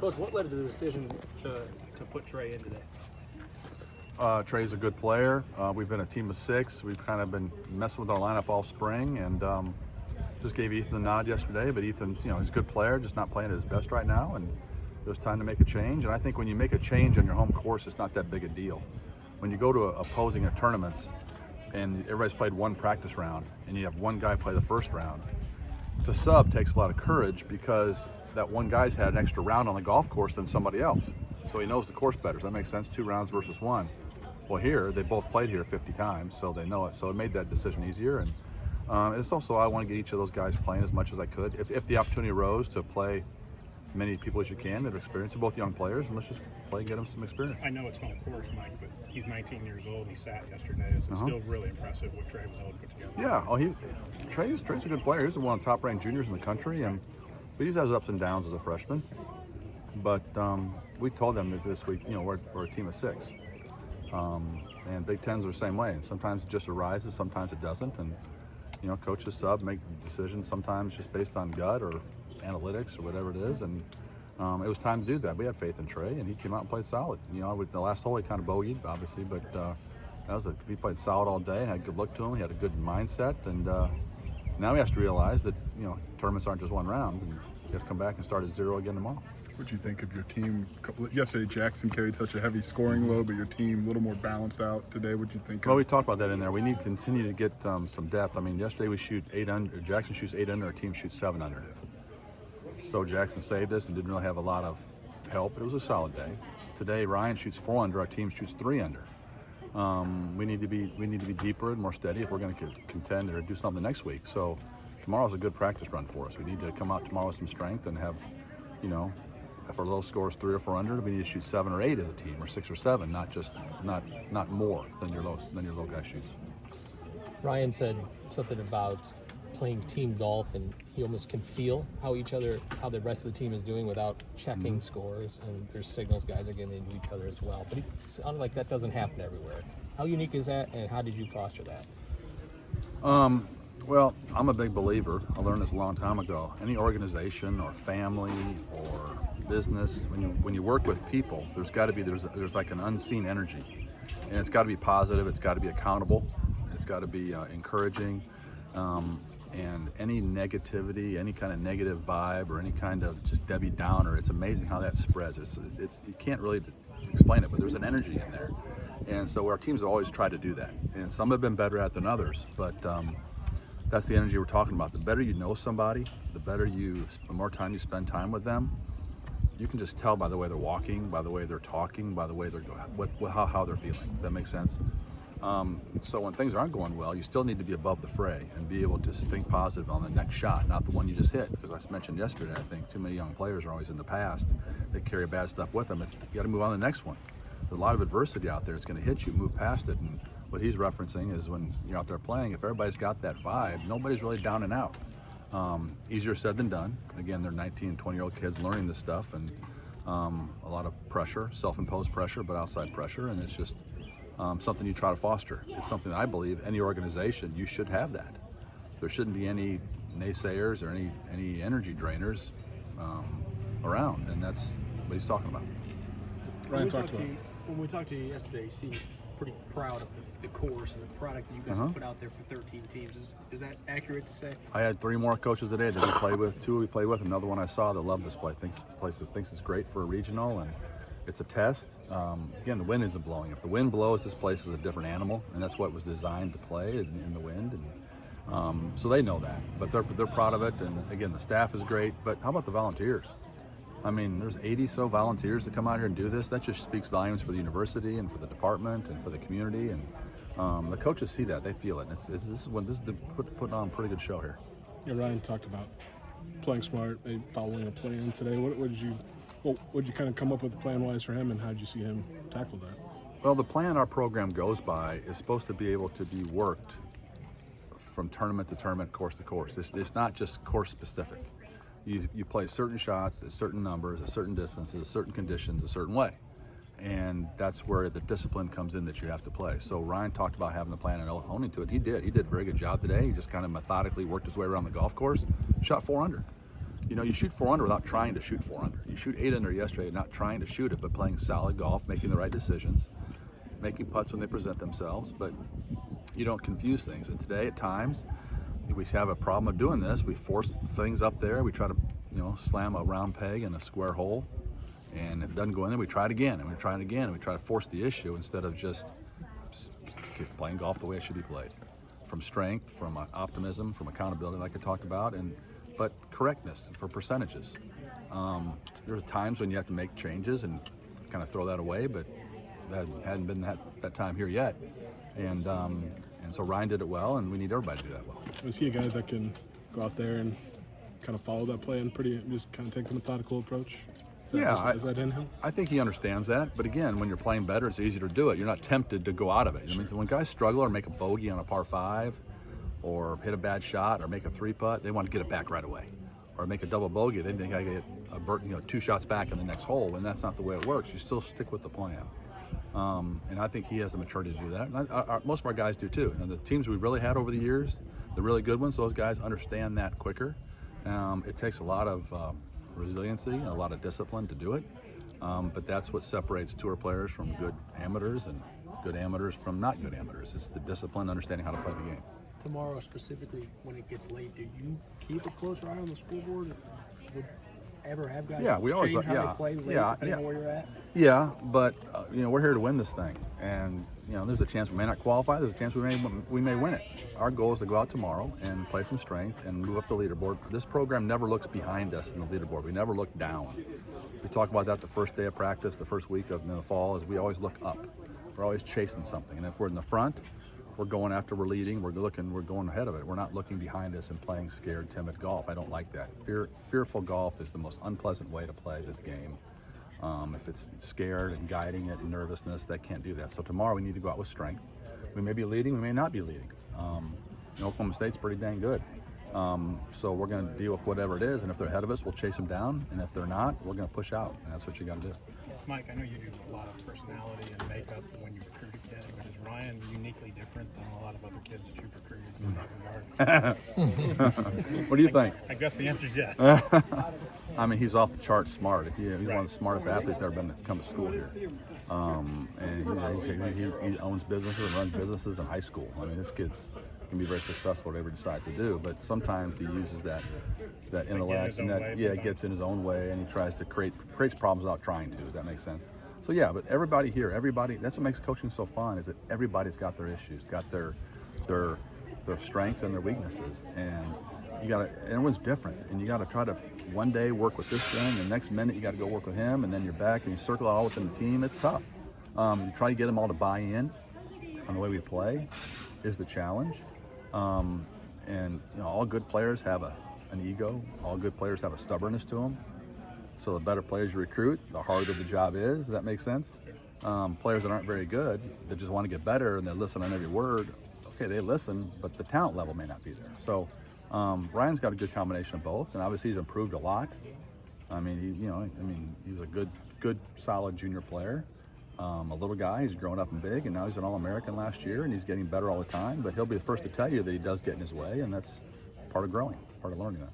Coach, what led to the decision to put Trey in today? Trey's a good player. We've been a team of 6. We've kind of been messing with our lineup all spring, and just gave Ethan the nod yesterday. But Ethan, he's a good player, just not playing at his best right now, and it was time to make a change. And I think when you make a change on your home course, it's not that big a deal. When you go to opposing tournaments and everybody's played one practice round, and you have one guy play the first round, to sub takes a lot of courage because that one guy's had an extra round on the golf course than somebody else. So he knows the course better. Does that make sense? 2 rounds versus 1. Well, here, they both played here 50 times, so they know it. So it made that decision easier. And it's also, I want to get each of those guys playing as much as I could. If the opportunity arose to play many people as you can that are experienced, they're both young players, and let's just play and get them some experience. I know it's home course, Mike, but he's 19 years old and he sat yesterday. It's still really impressive what Trey was able to put together. Yeah, Trey's a good player. He's one of the top-ranked juniors in the country, but he's had his ups and downs as a freshman. But we told them that this week, we're a team of 6. And Big Tens are the same way. And sometimes it just arises, sometimes it doesn't. And, coaches sub, make decisions sometimes just based on gut or analytics or whatever it is. And it was time to do that. We had faith in Trey, and he came out and played solid. With the last hole, he kind of bogeyed, obviously, but he played solid all day and had good look to him. He had a good mindset. And now he has to realize that, tournaments aren't just one round. And he has to come back and start at 0 again tomorrow. What do you think of your team? Yesterday, Jackson carried such a heavy scoring load, but your team a little more balanced out today. What do you think? Well, we talked about that in there. We need to continue to get some depth. I mean, yesterday we shoot 8 under. Jackson shoots 8 under. Our team shoots 7 under. So Jackson saved us and didn't really have a lot of help. But it was a solid day. Today, Ryan shoots 4 under. Our team shoots 3 under. We need to be deeper and more steady if we're going to contend or do something next week. So tomorrow's a good practice run for us. We need to come out tomorrow with some strength and have, if our low score is 3 or 4 under, we need to shoot 7 or 8 as a team, or 6 or 7, not more than your low guy shoots. Ryan said something about playing team golf, and he almost can feel how the rest of the team is doing without checking scores, and there's signals guys are giving to each other as well. But it sounded like that doesn't happen everywhere. How unique is that, and how did you foster that? Well, I'm a big believer. I learned this a long time ago. Any organization or family or business, when you work with people, there's like an unseen energy, and it's got to be positive. It's got to be accountable. It's got to be encouraging. And any negativity, any kind of negative vibe, or any kind of just Debbie Downer, it's amazing how that spreads. It's you can't really explain it, but there's an energy in there. And so our teams have always tried to do that, and some have been better at it than others. But that's the energy we're talking about. The better you know somebody, the more time you spend time with them, you can just tell by the way they're walking, by the way they're talking, by the way they're how they're feeling. Does that make sense? So when things aren't going well, you still need to be above the fray and be able to think positive on the next shot, not the one you just hit. Because I mentioned yesterday, I think too many young players are always in the past. They carry bad stuff with them. You got to move on to the next one. There's a lot of adversity out there. It's going to hit you. Move past it. And what he's referencing is when you're out there playing, if everybody's got that vibe, nobody's really down and out. Easier said than done. Again, they're 19 and 20-year-old kids learning this stuff, and a lot of pressure, self-imposed pressure, but outside pressure, and it's just something you try to foster. It's something that I believe any organization, you should have that. There shouldn't be any naysayers or any energy drainers around, and that's what he's talking about. Ryan talked about. When we talked to you yesterday, you seemed pretty proud of the course and the product that you guys have put out there for 13 teams. Is that accurate to say? I had 3 more coaches today that we played with. 2 we played with. Another one I saw that loved this play. Thinks it's great for a regional, and it's a test. Again, the wind isn't blowing. If the wind blows, this place is a different animal, and that's what it was designed to play in the wind. And so they know that, but they're proud of it. And again, the staff is great. But how about the volunteers? I mean, there's 80 so volunteers that come out here and do this. That just speaks volumes for the university and for the department and for the community. And the coaches see that; they feel it. And this is putting on a pretty good show here. Yeah, Ryan talked about playing smart, maybe following a plan today. What did you kind of come up with the plan-wise for him, and how did you see him tackle that? Well, the plan our program goes by is supposed to be able to be worked from tournament to tournament, course to course. It's not just course specific. You play certain shots at certain numbers, at certain distances, certain conditions, a certain way. And that's where the discipline comes in that you have to play. So Ryan talked about having the plan and owning to it. He did a very good job today. He just kind of methodically worked his way around the golf course, shot 4 under. You shoot 4 under without trying to shoot 4 under. you shoot 8 under yesterday, not trying to shoot it, but playing solid golf, making the right decisions, making putts when they present themselves, but you don't confuse things. And today, at times, we have a problem of doing this. We force things up there. We try to, slam a round peg in a square hole. And if it doesn't go in there, we try it again, and we try it again, and we try to force the issue instead of just playing golf the way it should be played. From strength, from optimism, from accountability, like I talked about, but correctness for percentages. There's times when you have to make changes and kind of throw that away, but that hadn't been that time here yet. And so Ryan did it well, and we need everybody to do that well. Is he a guy that can go out there and kind of follow that plan just kind of take the methodical approach? Is that in him? I think he understands that, but again, when you're playing better, it's easier to do it. You're not tempted to go out of it. I mean, when guys struggle or make a bogey on a par 5, or hit a bad shot, or make a 3-putt, they want to get it back right away. Or make a double bogey, they think I get 2 shots back in the next hole, and that's not the way it works. You still stick with the plan. And I think he has the maturity to do that. And most of our guys do too. And the teams we've really had over the years, the really good ones, those guys understand that quicker. It takes a lot of resiliency and a lot of discipline to do it. But that's what separates tour players from good amateurs and good amateurs from not good amateurs. It's the discipline, understanding how to play the game. Tomorrow, specifically, when it gets late, do you keep a closer eye on the scoreboard? Would ever have guys we always change how they play late, depending on where you're at? Yeah, but we're here to win this thing, and there's a chance we may not qualify. There's a chance we may win it. Our goal is to go out tomorrow and play from strength and move up the leaderboard. This program never looks behind us in the leaderboard. We never look down. We talk about that the first day of practice, the first week of the fall, is we always look up. We're always chasing something, and if we're in the front, we're going after, we're leading, we're going ahead of it. We're not looking behind us and playing scared, timid golf. I don't like that. Fearful golf is the most unpleasant way to play this game. If it's scared and guiding it and nervousness, that can't do that. So tomorrow we need to go out with strength. We may be leading, we may not be leading. Oklahoma State's pretty dang good. So we're going to deal with whatever it is, and if they're ahead of us, we'll chase them down, and if they're not, we're going to push out, and that's what you got to do. Mike, I know you do a lot of personality and makeup when you recruit a kid, but is Ryan uniquely different than a lot of other kids that you've recruited in that regard? What do you think? I guess the answer is yes. I mean, he's off the chart smart. He's one of the smartest athletes ever been to come to school here. And he owns businesses and runs businesses in high school. I mean, this kid's can be very successful whatever he decides to do, but sometimes he uses that intellect and it gets in his own way, and he tries to creates problems without trying to. Does that make sense? So yeah, but everybody here, that's what makes coaching so fun, is that everybody's got their issues, got their strengths and their weaknesses, and everyone's different, and you got to try to one day work with this thing, and the next minute you got to go work with him, and then you're back and you circle it all within the team. It's tough. You try to get them all to buy in on the way we play is the challenge. And all good players have an ego. All good players have a stubbornness to them. So the better players you recruit, the harder the job is. Does that make sense? Players that aren't very good, that just want to get better and they listen on every word. Okay, they listen, but the talent level may not be there. So Ryan's got a good combination of both, and obviously he's improved a lot. I mean, he was a good, solid junior player. A little guy, he's grown up and big, and now he's an All-American last year, and he's getting better all the time. But he'll be the first to tell you that he does get in his way, and that's part of growing, part of learning that.